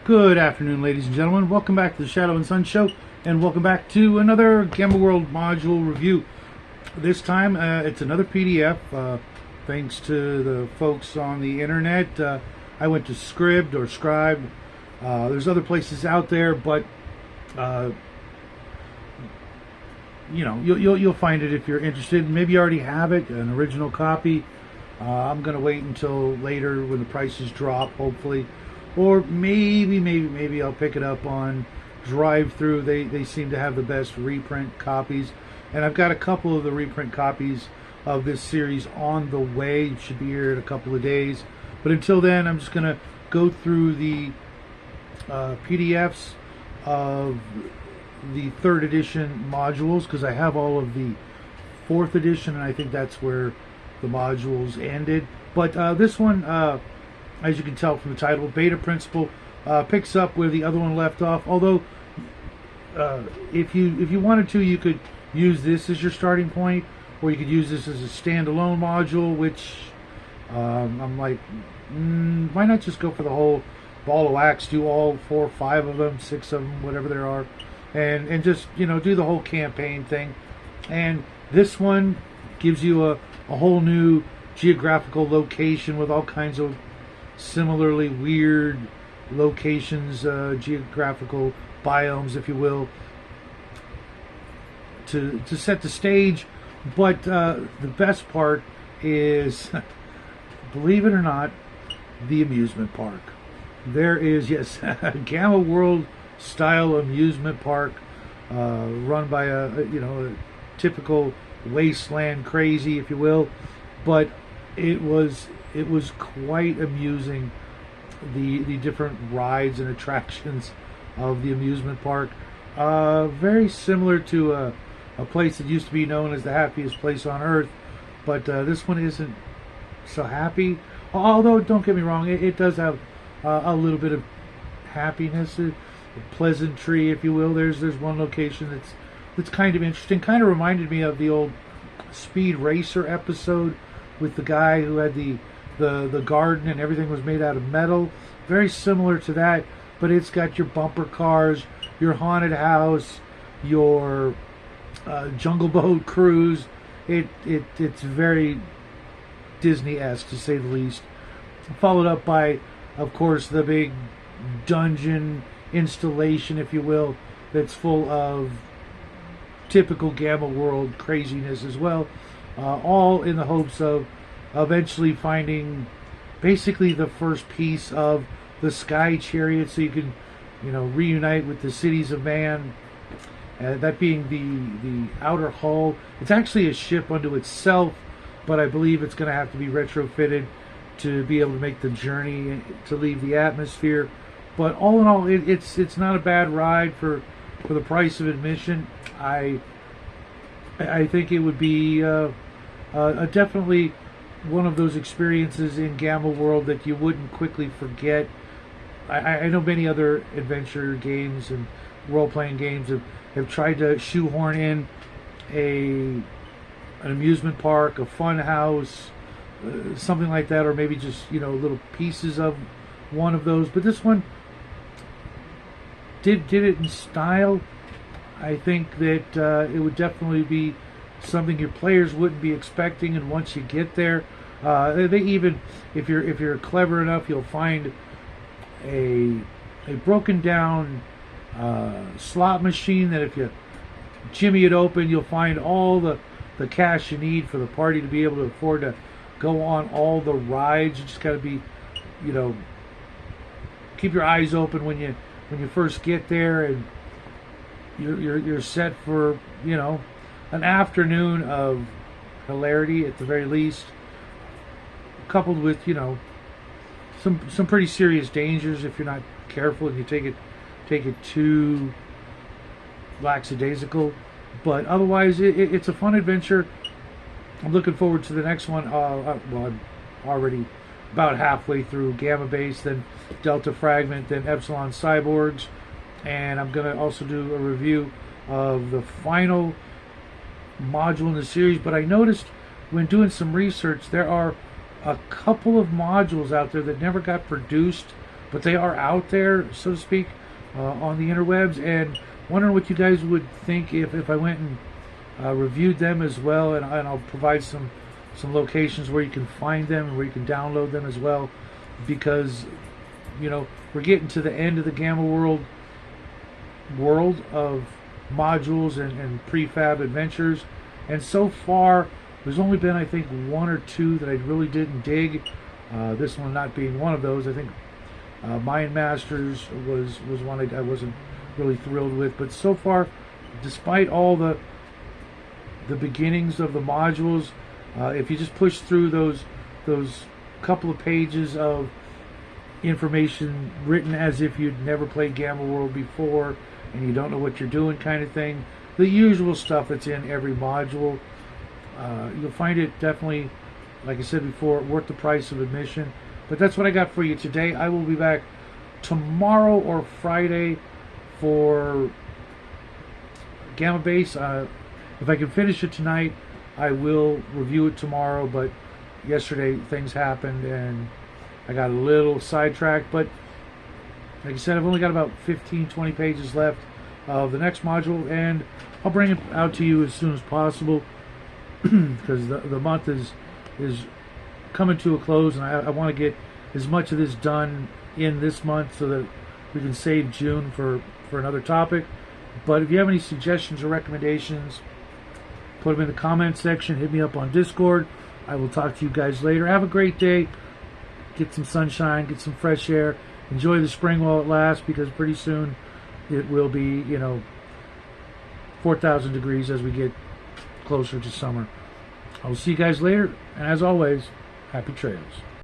Good afternoon, ladies and gentlemen. Welcome back to the Shadow and Sun Show, and welcome back to another Gamma World module review. This time, it's another PDF. Thanks to the folks on the internet. I went to Scribd or Scribe. There's other places out there, but you know, you'll find it if you're interested. Maybe you already have it, an original copy. I'm going to wait until later when the prices drop, hopefully. Or maybe I'll pick it up on drive-through. They seem to have the best reprint copies. And I've got a couple of the reprint copies of this series on the way. It should be here in a couple of days. But until then, I'm just going to go through the PDFs of the 3rd edition modules, because I have all of the 4th edition, and I think that's where the modules ended. But this one, as you can tell from the title, Beta Principle, picks up where the other one left off. Although, if you wanted to, you could use this as your starting point, or you could use this as a standalone module, which I'm like, why not just go for the whole ball of wax, do all 4 or 5 of them, 6 of them, whatever there are, and just, you know, do the whole campaign thing. And this one gives you a whole new geographical location with all kinds of similarly weird locations, geographical biomes, if you will, to set the stage. But the best part is, believe it or not, the amusement park. There is, yes, a Gamma World style amusement park run by a typical wasteland crazy, if you will. But it was quite amusing, the different rides and attractions of the amusement park. Very similar to a place that used to be known as the happiest place on earth, but this one isn't so happy. Although, don't get me wrong, it does have a little bit of happiness, a pleasantry, if you will. There's one location that's kind of interesting. Kind of reminded me of the old Speed Racer episode with the guy who had the garden and everything was made out of metal. Very similar to that, but it's got your bumper cars, your haunted house, your jungle boat cruise. It's very Disney-esque, to say the least. Followed up by, of course, the big dungeon installation, if you will, that's full of typical Gamma World craziness as well. All in the hopes of eventually finding basically the first piece of the Sky Chariot, so you can, reunite with the cities of man. That being the outer hull. It's actually a ship unto itself, but I believe it's going to have to be retrofitted to be able to make the journey to leave the atmosphere. But all in all, it's not a bad ride for the price of admission. I think it would be definitely one of those experiences in Gamma World that you wouldn't quickly forget. I know many other adventure games and role-playing games have tried to shoehorn in an amusement park, a fun house, something like that, or maybe just little pieces of one of those. But this one did it in style. I think that it would definitely be something your players wouldn't be expecting, and once you get there, they even, if you're clever enough, you'll find a broken down slot machine that if you jimmy it open, you'll find all the cash you need for the party to be able to afford to go on all the rides. You just got to be, keep your eyes open when you first get there, and you're set for an afternoon of hilarity at the very least, coupled with some pretty serious dangers if you're not careful and you take it too lackadaisical. But otherwise, it's a fun adventure. I'm looking forward to the next one. Well, I'm already about halfway through Gamma Base, then Delta Fragment, then Epsilon Cyborgs, and I'm going to also do a review of the final module in the series. But I noticed when doing some research, there are a couple of modules out there that never got produced but they are out there, so to speak, on the interwebs. And wondering what you guys would think if I went and reviewed them as well, and I'll provide some locations where you can find them and where you can download them as well, because we're getting to the end of the Gamma world of modules and prefab adventures, and so far there's only been, I think, one or two that I really didn't dig. This one not being one of those. I think Mind Masters was one I wasn't really thrilled with, but so far, despite all the beginnings of the modules, if you just push through those couple of pages of information written as if you'd never played Gamma World before and you don't know what you're doing kind of thing, the usual stuff that's in every module, you'll find it definitely, like I said before, worth the price of admission. But that's what I got for you today. I will be back tomorrow or Friday for Gamma Base. If I can finish it tonight, I will review it tomorrow, but yesterday things happened and I got a little sidetracked. But like I said, I've only got about 15-20 pages left of the next module, and I'll bring it out to you as soon as possible because the month is coming to a close, and I want to get as much of this done in this month so that we can save June for another topic. But if you have any suggestions or recommendations, put them in the comment section. Hit me up on Discord. I will talk to you guys later. Have a great day. Get some sunshine. Get some fresh air. Enjoy the spring while it lasts, because pretty soon it will be, 4,000 degrees as we get closer to summer. I will see you guys later. And as always, happy trails.